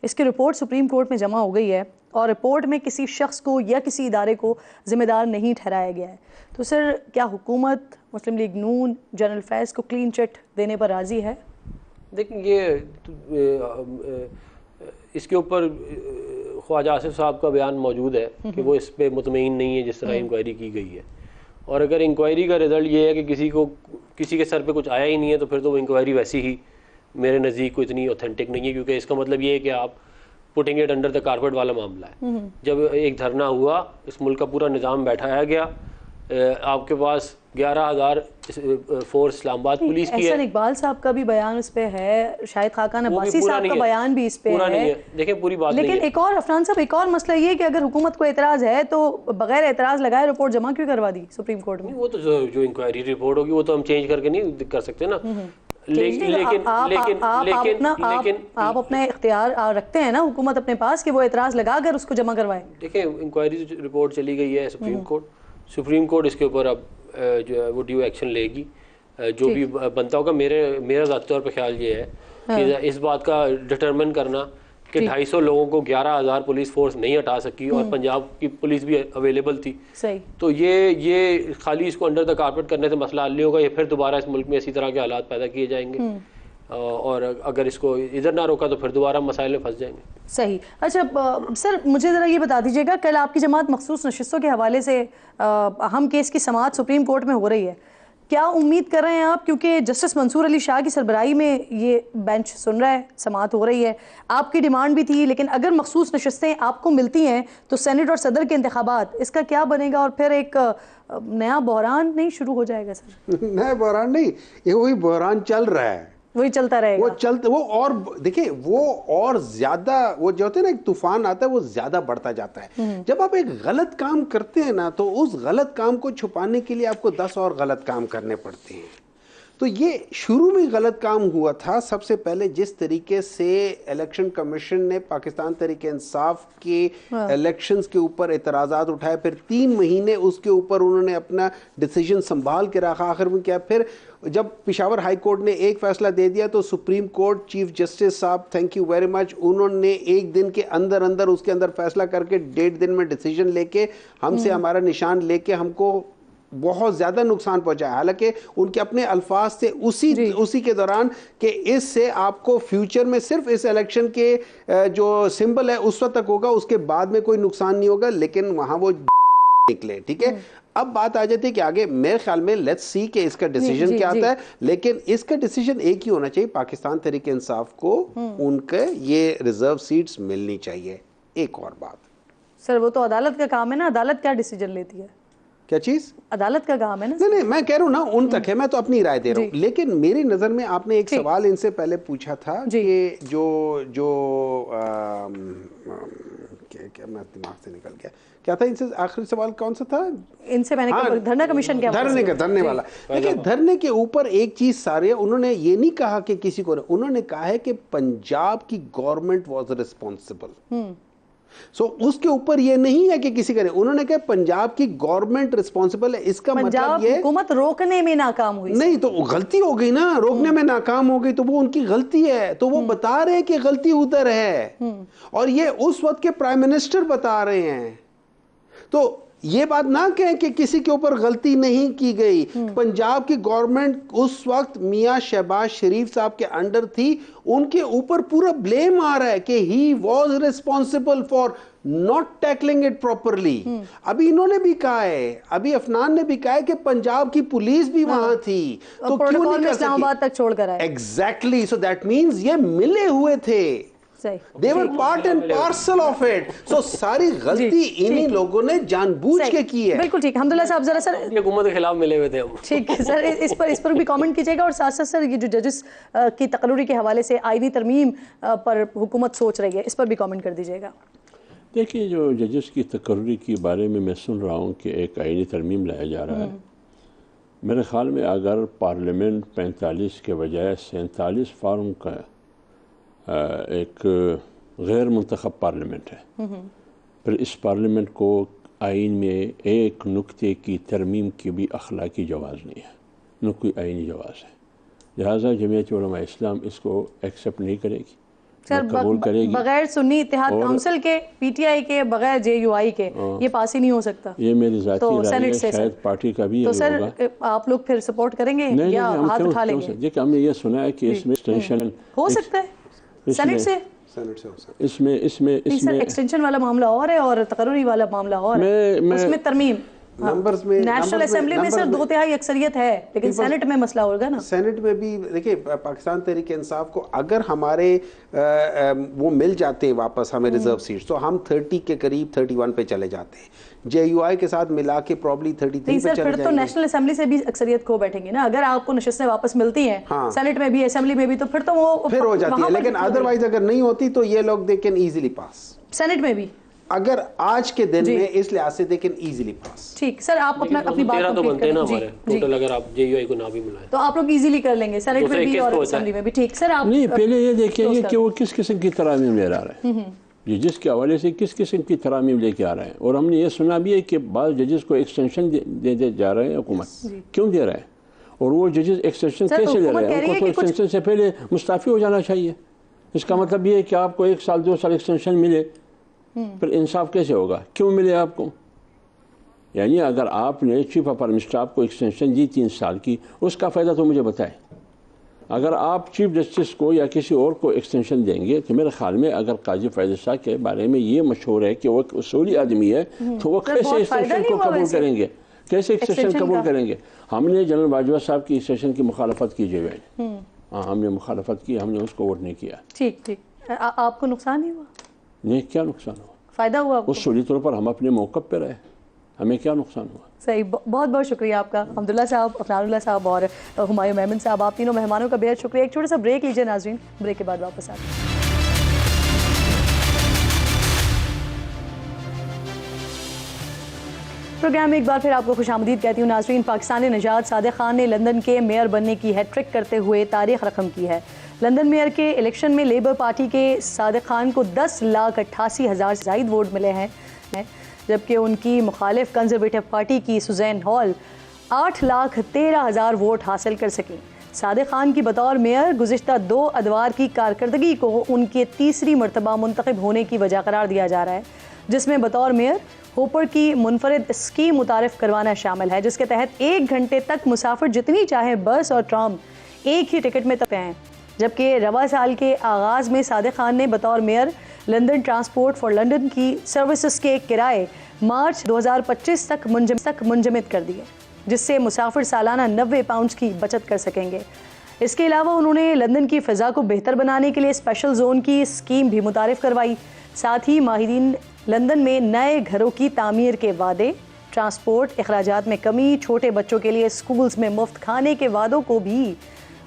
اس کی رپورٹ سپریم کورٹ میں جمع ہو گئی ہے, اور رپورٹ میں کسی شخص کو یا کسی ادارے کو ذمہ دار نہیں ٹھہرایا گیا ہے. تو سر کیا حکومت مسلم لیگ نون جنرل فیض کو کلین چٹ دینے پر راضی ہے؟ دیکھیں, یہ اس کے اوپر خواجہ آصف صاحب کا بیان موجود ہے کہ وہ اس پہ مطمئن نہیں ہے جس طرح انکوائری کی گئی ہے. اور اگر انکوائری کا رزلٹ یہ ہے کہ کسی کے سر پہ کچھ آیا ہی نہیں ہے, تو پھر تو وہ انکوائری ویسی ہی میرے نزدیک کو اتنی اوتھینٹک نہیں ہے, کیونکہ اس کا مطلب یہ ہے کہ آپ putting it under the carpet والا معاملہ ہے. جب ایک دھرنا ہوا, اس ملک کا پورا نظام بیٹھایا گیا, آپ کے پاس 11,000 فورس اسلام آباد پولیس کی ہے. احسن اقبال صاحب کا بھی بیان اس پہ ہے, شاہد خاقان عباسی صاحب کا بیان بھی اس پہ ہے. دیکھیں پوری بات نہیں ہے. لیکن ایک اور عفنان صاحب, ایک اور مسئلہ یہ کہ اگر حکومت کو اعتراض ہے تو بغیر اعتراض لگائے رپورٹ جمع کیوں کروا دی سپریم کورٹ میں؟ وہ تو جو انکوائری رپورٹ ہوگی وہ تو ہم چینج کر کے نہیں کر سکتے نا. لیکن آپ اپنے اختیار رکھتے ہیں نا حکومت اپنے پاس کہ وہ اعتراض لگا کر اس کو جمع کروائے. دیکھیں, انکوائری رپورٹ چلی گئی ہے سپریم کورٹ اس کے اوپر اب جو ہے وہ ڈیو ایکشن لے گی. جو بھی بنتا ہوگا. میرا ذاتی طور پہ خیال یہ ہے کہ اس بات کا ڈٹرمن کرنا کہ 250 لوگوں کو 11,000 پولیس فورس نہیں ہٹا سکی اور پنجاب کی پولیس بھی اویلیبل تھی, تو یہ خالی اس کو انڈر دا کارپیٹ کرنے سے مسئلہ حل نہیں ہوگا. یہ پھر دوبارہ اس ملک میں اسی طرح کے حالات پیدا کیے جائیں گے, اور اگر اس کو ادھر نہ روکا تو پھر دوبارہ مسائل میں پھنس جائیں گے. صحیح. اچھا سر, مجھے ذرا یہ بتا دیجیے گا, کل آپ کی جماعت مخصوص نشستوں کے حوالے سے اہم کیس کی سماعت سپریم کورٹ میں ہو رہی ہے, کیا امید کر رہے ہیں آپ, کیونکہ جسٹس منصور علی شاہ کی سربراہی میں یہ بینچ سن رہا ہے, سماعت ہو رہی ہے, آپ کی ڈیمانڈ بھی تھی, لیکن اگر مخصوص نشستیں آپ کو ملتی ہیں تو سینٹ اور صدر کے انتخابات, اس کا کیا بنے گا, اور پھر ایک نیا بحران نہیں شروع ہو جائے گا سر؟ نیا بحران نہیں, یہ وہی بحران چل رہا ہے, وہی چلتا رہے گا. وہ اور دیکھیں, وہ اور زیادہ, وہ جو ہوتے ہیں نا ایک طوفان آتا ہے وہ زیادہ بڑھتا جاتا ہے. جب آپ ایک غلط کام کرتے ہیں نا تو اس غلط کام کو چھپانے کے لیے آپ کو 10 اور غلط کام کرنے پڑتے ہیں. تو یہ شروع میں غلط کام ہوا تھا. سب سے پہلے جس طریقے سے الیکشن کمیشن نے پاکستان تحریک انصاف کے الیکشنز کے اوپر اعتراضات اٹھائے, پھر 3 مہینے اس کے اوپر انہوں نے اپنا ڈیسیجن سنبھال کے رکھا. آخر میں کیا, پھر جب پشاور ہائی کورٹ نے ایک فیصلہ دے دیا تو سپریم کورٹ چیف جسٹس صاحب, تھینک یو ویری مچ, انہوں نے 1 دن کے اندر اس کے اندر فیصلہ کر کے 1.5 دن میں ڈیسیجن لے کے ہم سے ہمارا نشان لے کے ہم کو بہت زیادہ نقصان پہنچایا. حالانکہ ان کے اپنے الفاظ تھے اسی کے دوران کہ اس سے آپ کو فیوچر میں صرف اس الیکشن کے جو سمبل ہے اس وقت تک ہوگا, اس کے بعد میں کوئی نقصان نہیں ہوگا. لیکن وہاں وہ نکلے. ٹھیک ہے, اب بات آ جاتی ہے کہ آگے میرے خیال میں لیٹس سی کہ اس کا ڈیسیجن کیا آتا ہے. لیکن اس کا ڈیسیجن ایک ہی ہونا چاہیے, پاکستان تحریک انصاف کو ان کے یہ ریزرو سیٹس ملنی چاہیے. ایک اور بات سر, وہ تو عدالت کا کام ہے نا, عدالت کیا ڈیسیجن لیتی ہے؟ کیا چیز؟ عدالت کا کام ہے نا. نہیں, میں کہہ رہا ہوں نا ان تک ہے, میں تو اپنی رائے دے رہا ہوں. لیکن میری نظر میں آپ نے ایک سوال ان سے پہلے پوچھا تھا کہ جو میں دماغ سے نکل گیا, کیا تھا ان سے آخری سوال کون سا تھا ان سے؟ میں نے کہا دھرنا کمیشن کیا, دھرنے والا. دیکھیں, دھرنے کے اوپر ایک چیز سارے انہوں نے یہ نہیں کہا کہ کسی کو, انہوں نے کہا ہے کہ پنجاب کی گورنمنٹ واز ریسپانسبل. سو اس کے اوپر یہ نہیں ہے کہ کسی کرے, انہوں نے کہا پنجاب کی گورنمنٹ ریسپانسبل ہے. اس کا مطلب یہ حکومت روکنے میں ناکام ہوئی نہیں, تو غلطی ہو گئی نا, روکنے میں ناکام ہو گئی تو وہ ان کی غلطی ہے. تو وہ بتا رہے ہیں کہ غلطی ادھر ہے, اور یہ اس وقت کے پرائم منسٹر بتا رہے ہیں. تو یہ بات نہ کہیں کہ کسی کے اوپر غلطی نہیں کی گئی. پنجاب کی گورنمنٹ اس وقت میاں شہباز شریف صاحب کے انڈر تھی, ان کے اوپر پورا بلیم آ رہا ہے کہ he was responsible for not tackling it properly. ابھی انہوں نے بھی کہا ہے, ابھی افنان نے بھی کہا ہے کہ پنجاب کی پولیس بھی وہاں تھی, تو کیوں نہیں کر اسلام آباد تک چھوڑ کر آئے. ایگزیکٹلی, سو دیٹ مینز یہ ملے ہوئے تھے, they were part and parcel of it. So ساری غلطی انہی لوگوں نے جان بوجھ کے کی ہے. بالکل ٹھیک. حمداللہ صاحب ذرا سر حکومت کے خلاف ملے ہوئے تھے ہم. ٹھیک ہے سر, اس پر بھی کامنٹ کیجئے گا, اور ساتھ ساتھ سر یہ جو ججز کی تقرری کے حوالے سے آئینی ترمیم پر حکومت سوچ رہی ہے, اس پر بھی کامنٹ کر دیجئے گا. دیکھیں, جو ججز کی تقرری کے بارے میں سن رہا ہوں کہ ایک آئینی ترمیم لایا جا رہا ہے. میرے خیال میں اگر پارلیمنٹ 45 کے بجائے 47 فارم کا ایک غیر منتخب پارلیمنٹ ہے, پھر اس پارلیمنٹ کو آئین میں ایک نکتے کی ترمیم کی بھی اخلاقی جواز نہیں ہے, نہ کوئی آئینی جواز ہے. لہٰذا جمعیت علماء اسلام اس کو ایکسیپٹ نہیں کرے گی, قبول کرے گی. بغیر سنی اتحاد کونسل کے, پی ٹی آئی کے, بغیر جے یو آئی کے یہ پاس ہی نہیں ہو سکتا. یہ میری ذاتی رائے ہے, شاید پارٹی کا بھی. تو سر آپ لوگ پھر سپورٹ کریں گے یا ہاتھ اٹھا لیں گے؟ دیکھیں, ہم نے یہ سنا ہے کہ اس میں ایکسٹینشن ہو سکتا ہے سینٹ سے, اس میں ایکسٹینشن والا معاملہ اور ہے اور تقرری والا معاملہ اور ہے. اس میں ترمیم نمبرز میں, نیشنل اسمبلی میں سر 2/3 اکثریت ہے, لیکن سینٹ میں مسئلہ ہوگا نا. سینٹ میں بھی دیکھیں, پاکستان تحریک انصاف کو اگر ہمارے وہ مل جاتے ہیں واپس ہمیں ریزرو سیٹس, تو ہم 30 کے قریب 31 پہ چلے جاتے ہیں. جے یو آئی کے ساتھ ملا کے پرابلی 33 پہ چلے جائیں گے. پھر تو نیشنل اسمبلی سے بھی اکثریت کھو بیٹھیں گے نا, اگر آپ کو نشستیں واپس ملتی ہیں سینٹ میں بھی, اسمبلی میں بھی, تو پھر تو وہ پھر ہو جاتی ہے. لیکن ادروائز اگر نہیں ہوتی تو یہ لوگ they can easily pass. Senate میں بھی اگر آج کے دن میں اس لحاظ سے دیکھیں ایزیلی پاس. ٹھیک سر, آپ اپنی بات تو بنتے ہیں نا ہمارے ٹوٹل, اگر آپ جے یو آئی کو نہ بھی ملائیں تو آپ لوگ ایزیلی کر لیں گے سینٹ میں بھی اور اسمبلی میں بھی. ٹھیک سر, آپ نہیں, پہلے یہ دیکھیں کہ وہ کس قسم کی ترامیم لے رہا ہے, ججز کے حوالے سے کس قسم کی ترامیم لے کے آ رہے ہیں. اور ہم نے یہ سنا بھی ہے کہ بعض ججز کو ایکسٹینشن دے جا رہے ہیں حکومت, کیوں دے رہے ہیں, اور وہ ججز ایکسٹینشن کیسے لے رہے ہیں؟ ان کو تو ایکسٹینشن سے پہلے مستعفی ہو جانا چاہیے. اس کا مطلب یہ ہے کہ آپ کو 1 سال 2 سال ایکسٹینشن ملے، پھر انصاف کیسے ہوگا؟ کیوں ملے آپ کو؟ یعنی اگر آپ نے چیف آف آرمی اسٹاف کو ایکسٹینشن دی 3 سال کی، اس کا فائدہ تو مجھے بتائیں. اگر آپ چیف جسٹس کو یا کسی اور کو ایکسٹینشن دیں گے تو میرے خیال میں اگر قاضی فیض شاہ کے بارے میں یہ مشہور ہے کہ وہ ایک اصولی آدمی ہے تو وہ کیسے ایکسٹینشن کو قبول کریں گے؟ کیسے ایکسٹینشن قبول کریں گے؟ ہم نے جنرل باجوہ صاحب کی ایکسٹینشن کی مخالفت کی جو ہے، ہاں ہم نے مخالفت کی، ہم نے اس کو ووٹ نہیں کیا. ٹھیک ٹھیک. آپ کو نقصان نہیں ہوا؟ نہیں، کیا نقصان ہوا؟ فائدہ ہوا؟ اصولی طور پر ہم اپنے موقف پہ رہے، ہمیں کیا نقصان ہوا؟ صحیح. بہت بہت شکریہ آپ کا حمداللہ صاحب، افنان اللہ صاحب اور ہمایوں میمن صاحب. آپ تینوں مہمانوں کا بہت شکریہ. ایک چھوٹا سا بریک لیجیے ناظرین، بریک کے بعد واپس آتے ہیں. پروگرام میں ایک بار پھر آپ کو خوش آمدید کہتی ہوں ناظرین. پاکستانی نژاد صادق خان نے لندن کے میئر بننے کی ہیٹ ٹرک کرتے ہوئے تاریخ رقم کی ہے. لندن میئر کے الیکشن میں لیبر پارٹی کے صادق خان کو 10,88,000 سے زائد ووٹ ملے ہیں، جبکہ ان کی مخالف کنزرویٹو پارٹی کی سوزین ہال 8,13,000 ووٹ حاصل کر سکیں. صادق خان کی بطور میئر گزشتہ 2 ادوار کی کارکردگی کو ان کے تیسری مرتبہ منتخب ہونے کی وجہ قرار دیا جا رہا ہے، جس میں بطور میئر ہوپر کی منفرد اسکیم متعارف کروانا شامل ہے، جس کے تحت 1 گھنٹے تک مسافر جتنی چاہیں بس اور ٹرام ایک ہی ٹکٹ میں تک ہیں. جبکہ رواں سال کے آغاز میں صادق خان نے بطور mayor London transport for London کی سروسز کے کرائے مارچ 2025 تک منجمد کر دیے، جس سے مسافر سالانہ 90 پاؤنڈز کی بچت کر سکیں گے. اس کے علاوہ انہوں نے لندن کی فضا کو بہتر بنانے کے لیے اسپیشل زون کی اسکیم بھی متعارف کروائی. ساتھ ہی ماہرین لندن میں نئے گھروں کی تعمیر کے وعدے، ٹرانسپورٹ اخراجات میں کمی، چھوٹے بچوں کے لیے اسکولز میں مفت کھانے کے وعدوں کو بھی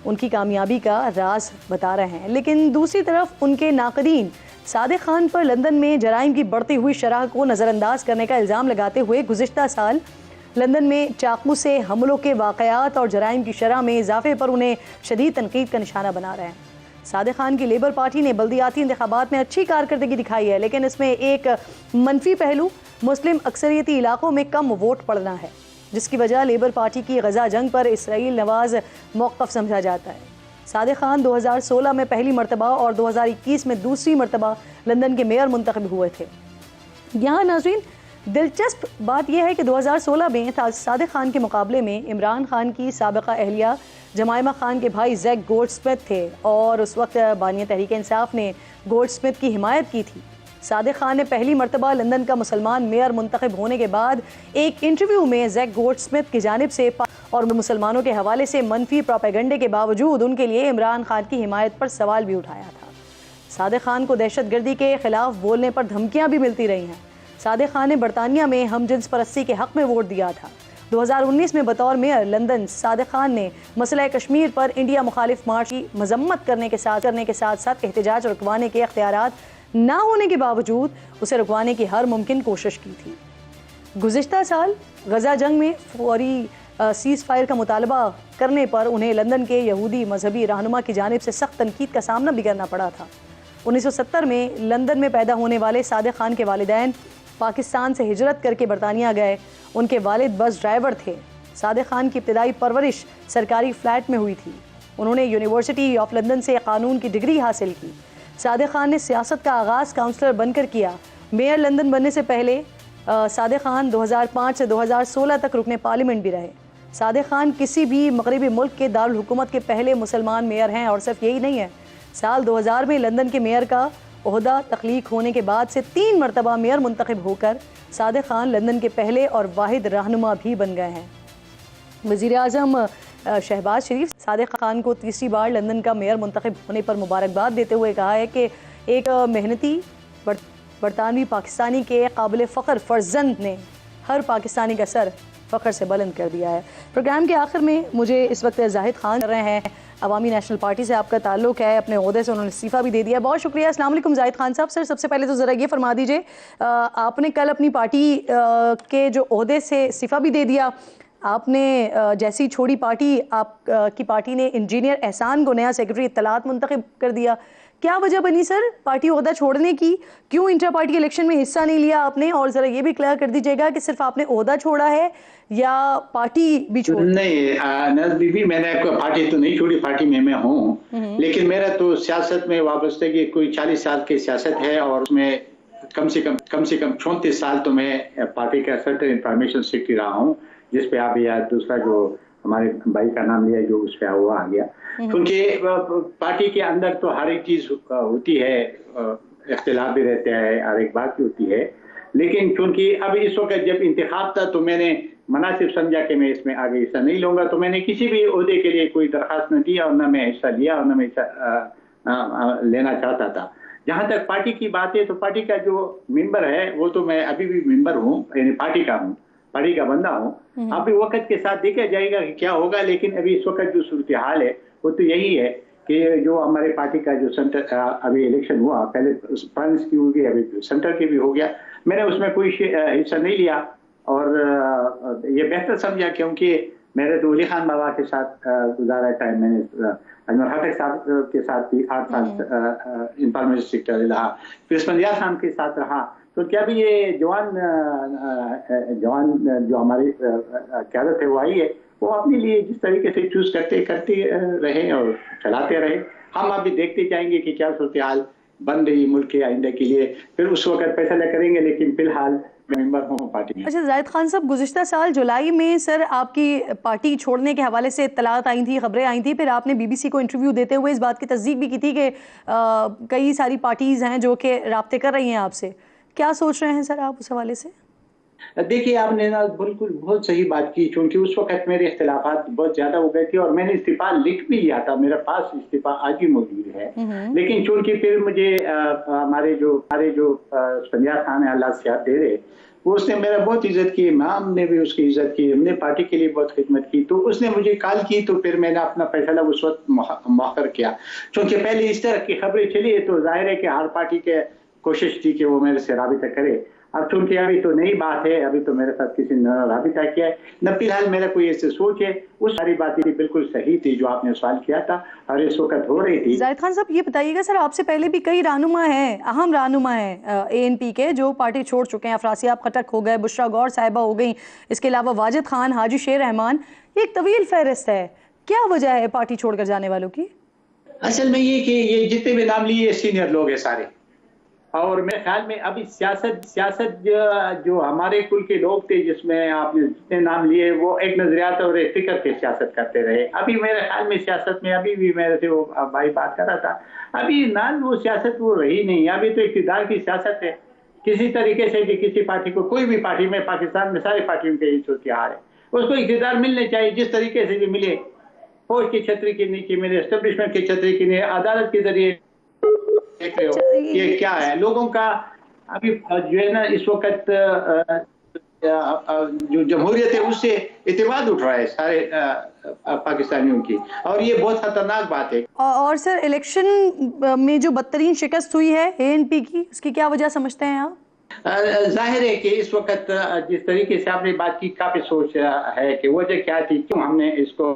ان کی کامیابی کا راز بتا رہے ہیں. لیکن دوسری طرف ان کے ناقدین صادق خان پر لندن میں جرائم کی بڑھتی ہوئی شرح کو نظر انداز کرنے کا الزام لگاتے ہوئے گزشتہ سال لندن میں چاقو سے حملوں کے واقعات اور جرائم کی شرح میں اضافے پر انہیں شدید تنقید کا نشانہ بنا رہے ہیں. صادق خان کی لیبر پارٹی نے بلدیاتی انتخابات میں اچھی کارکردگی دکھائی ہے، لیکن اس میں ایک منفی پہلو مسلم اکثریتی علاقوں میں کم ووٹ پڑنا ہے، جس کی وجہ لیبر پارٹی کی غزہ جنگ پر اسرائیل نواز موقف سمجھا جاتا ہے. صادق خان 2016 میں پہلی مرتبہ اور 2021 میں دوسری مرتبہ لندن کے میئر منتخب ہوئے تھے. یہاں ناظرین دلچسپ بات یہ ہے کہ 2016 میں صادق خان کے مقابلے میں عمران خان کی سابقہ اہلیہ جمائمہ خان کے بھائی زیک گولڈ سمتھ تھے، اور اس وقت بانی تحریک انصاف نے گولڈ سمتھ کی حمایت کی تھی. صادق خان نے پہلی مرتبہ لندن کا مسلمان میئر منتخب ہونے کے بعد ایک انٹرویو میں زیک گولڈ سمتھ کی جانب سے اور مسلمانوں کے حوالے سے منفی پروپیگنڈے کے باوجود ان کے لیے عمران خان کی حمایت پر سوال بھی اٹھایا تھا. صادق خان کو دہشت گردی کے خلاف بولنے پر دھمکیاں بھی ملتی رہی ہیں. صادق خان نے برطانیہ میں ہم جنس پرستی کے حق میں ووٹ دیا تھا. 2019 میں بطور میئر لندن صادق خان نے مسئلہ کشمیر پر انڈیا مخالف مارچ کی مذمت کرنے کے ساتھ احتجاج رکوانے کے اختیارات نہ ہونے کے باوجود اسے رکوانے کی ہر ممکن کوشش کی تھی. گزشتہ سال غزہ جنگ میں فوری سیز فائر کا مطالبہ کرنے پر انہیں لندن کے یہودی مذہبی رہنما کی جانب سے سخت تنقید کا سامنا بھی کرنا پڑا تھا. 1970 میں لندن میں پیدا ہونے والے صادق خان کے والدین پاکستان سے ہجرت کر کے برطانیہ گئے. ان کے والد بس ڈرائیور تھے. صادق خان کی ابتدائی پرورش سرکاری فلیٹ میں ہوئی تھی. انہوں نے یونیورسٹی آف لندن سے قانون کی ڈگری حاصل کی. صادق خان نے سیاست کا آغاز کاؤنسلر بن کر کیا. میئر لندن بننے سے پہلے صادق خان 2005 سے 2016 تک رکن پارلیمنٹ بھی رہے. صادق خان کسی بھی مغربی ملک کے دارالحکومت کے پہلے مسلمان میئر ہیں، اور صرف یہی نہیں ہے، سال 2000 میں لندن کے میئر کا عہدہ تخلیق ہونے کے بعد سے 3 مرتبہ میئر منتخب ہو کر صادق خان لندن کے پہلے اور واحد رہنما بھی بن گئے ہیں. وزیر اعظم شہباز شریف صادق خان کو تیسری بار لندن کا میئر منتخب ہونے پر مبارکباد دیتے ہوئے کہا ہے کہ ایک محنتی برطانوی پاکستانی کے قابل فخر فرزند نے ہر پاکستانی کا سر فخر سے بلند کر دیا ہے. پروگرام کے آخر میں مجھے اس وقت زاہد خان کر رہے ہیں، عوامی نیشنل پارٹی سے آپ کا تعلق ہے، اپنے عہدے سے انہوں نے استعفیٰ بھی دے دیا. بہت شکریہ. السلام علیکم زاہد خان صاحب. سر سب سے پہلے تو ذرا یہ فرما دیجئے، آپ نے کل اپنی پارٹی کے جو عہدے سے استعفیٰ بھی دے دیا، آپ نے جیسی چھوڑی پارٹی، آپ کی پارٹی نے انجینئر احسان کو نیا سیکرٹری اطلاعات منتخب کر دیا. کیا وجہ بنی سر پارٹی عہدہ چھوڑنے کی؟ کیوں انٹر پارٹی الیکشن میں حصہ نہیں لیا آپ نے؟ اور ذرا یہ بھی کلیئر کر دیجیے گا کہ صرف آپ نے عہدہ چھوڑا ہے یا پارٹی بھی چھوڑی؟ نہیں ناز بی بی، میں نے پارٹی تو نہیں چھوڑی، پارٹی میں ہوں، لیکن میرا تو سیاست میں وابستگی کوئی 40 سال کی سیاست ہے، اور اس میں کم سے کم 34 سال تو میں پارٹی کا سینٹرل انفارمیشن سیکرٹری رہا ہوں، جس پہ آپ یا دوسرا جو ہمارے بھائی کا نام لیا جو اس پہ وہ آ گیا، کیونکہ پارٹی کے اندر تو ہر ایک چیز ہوتی ہے، اختلاف بھی رہتا ہے، ہر ایک بات بھی ہوتی ہے، لیکن چونکہ اب اس وقت جب انتخاب تھا تو میں نے مناسب سمجھا کہ میں اس میں آگے حصہ نہیں لوں گا، تو میں نے کسی بھی عہدے کے لیے کوئی درخواست نہ دی، اور نہ میں حصہ لیا، اور نہ میں حصہ لینا چاہتا تھا۔ جہاں تک پارٹی کی بات ہے تو پارٹی کا جو ممبر ہے وہ تو میں ابھی بھی ممبر ہوں، یعنی پارٹی کا ہوں، پارٹی کا بندہ ہوں۔ ابھی وقت کے ساتھ دیکھا جائے گا کہ کیا ہوگا، لیکن ابھی اس وقت جو صورتحال ہے وہ تو یہی ہے کہ جو ہمارے پارٹی کا جو سینٹر ابھی الیکشن ہوا، پہلے پرائمریز کی ہوئی، ابھی سینٹر کی بھی ہو گیا، میں نے اس میں کوئی حصہ نہیں لیا، اور یہ بہتر سمجھا کیونکہ میرے تو ولی خان بابا کے ساتھ گزارا ٹائم، میں نے اجمل خٹک صاحب کے ساتھ بھی 8 سال انفارمیشن سیکرٹری رہا، پھر اسفندیار خان کے ساتھ رہا، تو کیا بھی یہ جوان جو ہماری قیادت ہے وہ آئی ہے، وہ اپنے لیے جس طریقے سے چوز کرتے رہے اور چلاتے رہے، ہم ابھی دیکھتے جائیں گے کہ کیا صورتحال بن رہی ملک کے آئندہ کے لیے، پھر اس وقت فیصلہ کریں گے، لیکن فی الحال ممبر ہوں پارٹی میں۔ اچھا زاہد خان صاحب، گزشتہ سال جولائی میں سر آپ کی پارٹی چھوڑنے کے حوالے سے اطلاعات آئی تھی، خبریں آئی تھیں، پھر آپ نے بی بی سی کو انٹرویو دیتے ہوئے اس بات کی تصدیق بھی کی تھی کہ کئی ساری پارٹیز ہیں جو کہ رابطے کر رہی ہیں آپ سے، کیا سوچ رہے ہیں سر آپ اس حوالے سے؟ دیکھیے آپ نے بالکل بہت صحیح بات کی، چونکہ اس وقت میرے اختلافات بہت زیادہ ہو گئے تھے، اور میں نے استعفیٰ لکھ بھی لیا تھا، میرے پاس استعفیٰ آج بھی موجود ہے، لیکن چونکہ پھر مجھے ہمارے جو اسفندیار خان اللہ صحت دے رہے، وہ اس نے میرا بہت عزت کی، امام نے بھی اس کی عزت کی، ہم نے پارٹی کے لیے بہت خدمت کی، تو اس نے مجھے کال کی، تو پھر میں نے اپنا فیصلہ اس وقت مؤخر کیا، چونکہ پہلے اس طرح کی خبریں چلی تو ظاہر ہے کہ ہر پارٹی کے کوشش تھی کہ وہ میرے سے رابطہ کرے، اب چونکہ ابھی تو نئی بات ہے، ابھی تو میرے ساتھ کسی نے رابطہ کیا ہے نہ، فی الحال میرا کوئی ایسے سوچ ہے، وہ ساری باتیں بالکل صحیح تھی جو آپ نے سوال کیا تھا اور اس وقت ہو رہی تھی۔ زاہد خان صاحب یہ بتائیے گا سر، آپ سے پہلے بھی کئی رہنما ہیں، اہم رہنما ہیں ANP کے جو پارٹی چھوڑ چکے ہیں، افراسیاب خٹک ہو گئے، بشرا گور صاحبہ ہو گئیں، اس کے علاوہ واجد خان، حاجی شیر رحمان، یہ ایک طویل فہرست ہے، کیا وجہ ہے پارٹی چھوڑ کر جانے والوں کی؟ اصل میں یہ کہ یہ جتنے بھی نام لیے سینئر لوگ ہیں سارے، اور میرے خیال میں ابھی سیاست جو ہمارے کل کے لوگ تھے، جس میں آپ نے جتنے نام لیے، وہ ایک نظریات اور ایک فکر کے سیاست کرتے رہے، ابھی میرے خیال میں سیاست میں ابھی بھی میرے سے وہ بھائی بات کر رہا تھا، ابھی وہ سیاست وہ رہی نہیں، ابھی تو اقتدار کی سیاست ہے، کسی طریقے سے بھی کسی پارٹی کو، کوئی بھی پارٹی میں، پاکستان میں ساری پارٹیوں کے صورتحال ہے، اس کو اقتدار ملنے چاہیے، جس طریقے سے بھی ملے، فوج کی چھتری کے نیچے ملے، اسٹیبلشمنٹ کی چھتری کے نیچے، عدالت کے ذریعے، دیکھ رہے ہو یہ کیا ہے، لوگوں کا ابھی جو ہے نا اس وقت جو جمہوریت ہے اس سے اعتماد اٹھ رہا ہے سارے پاکستانیوں کی، اور یہ بہت خطرناک بات ہے۔ اور سر الیکشن میں جو بدترین شکست ہوئی ہے ANP کی، اس کی کیا وجہ سمجھتے ہیں آپ؟ ظاہر ہے کہ اس وقت جس طریقے سے آپ نے بات کی، کافی سوچ ہے کہ وجہ کیا تھی، کیوں ہم نے اس کو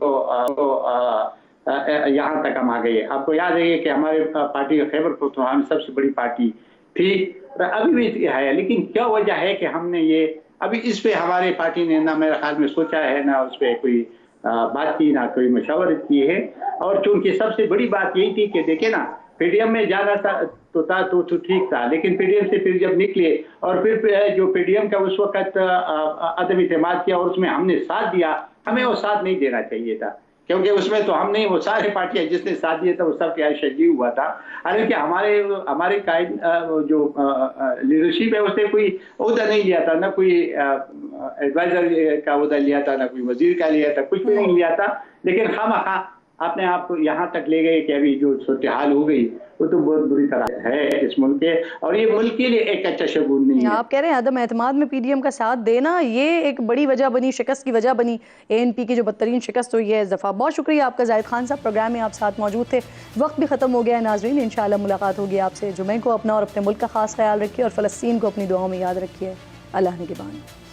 یہاں تک ہم آ گئے۔ آپ کو یاد ہے کہ ہمارے پارٹی خیبر پختونخوا میں سب سے بڑی پارٹی تھی، ابھی بھی ہے، لیکن کیا وجہ ہے کہ ہم نے یہ ابھی اس پہ ہماری پارٹی نے نہ میرے خیال میں سوچا ہے، نہ اس پہ کوئی بات کی، نہ کوئی مشاورت کی ہے، اور چونکہ سب سے بڑی بات یہی تھی کہ دیکھیں نا، PDM میں جانا تھا تو ٹھیک تھا، لیکن PDM سے پھر جب نکلے اور پھر جو PDM کا اس وقت عدم اعتماد کیا اور اس میں ہم نے ساتھ دیا، ہمیں وہ ساتھ نہیں دینا چاہیے تھا، کیونکہ اس میں تو ہم نہیں، وہ سارے پارٹیاں جس نے ساتھ دیا تھا وہ سب کیا شجیع ہوا تھا، حالانکہ ہمارے قائد جو لیڈرشپ ہے اس نے کوئی عہدہ نہیں لیا تھا، نہ کوئی ایڈوائزر کا عہدہ لیا تھا، نہ کوئی وزیر کا لیا تھا، کچھ بھی نہیں لیا تھا، لیکن خواہ اپنے آپ کو یہاں تک لے گئے کہ ابھی جو صورتحال ہو گئی وہ تو بہت بری طرح ہے اس ملک کے، اور یہ ملک کے لیے ایک اچھا شگون نہیں ہے۔ آپ کہہ رہے ہیں عدم اعتماد میں PDM کا ساتھ دینا یہ ایک بڑی وجہ بنی، شکست کی وجہ بنی، ANP کی جو بدترین شکست ہوئی ہے اس دفعہ۔ بہت شکریہ آپ کا زاہد خان صاحب، پروگرام میں آپ ساتھ موجود تھے، وقت بھی ختم ہو گیا ہے ناظرین، انشاءاللہ ملاقات ہوگی آپ سے۔ جمعے کو اپنا اور اپنے ملک کا خاص خیال رکھیے، اور فلسطین کو اپنی دعاؤں میں یاد رکھیے۔ اللہ نگہبان۔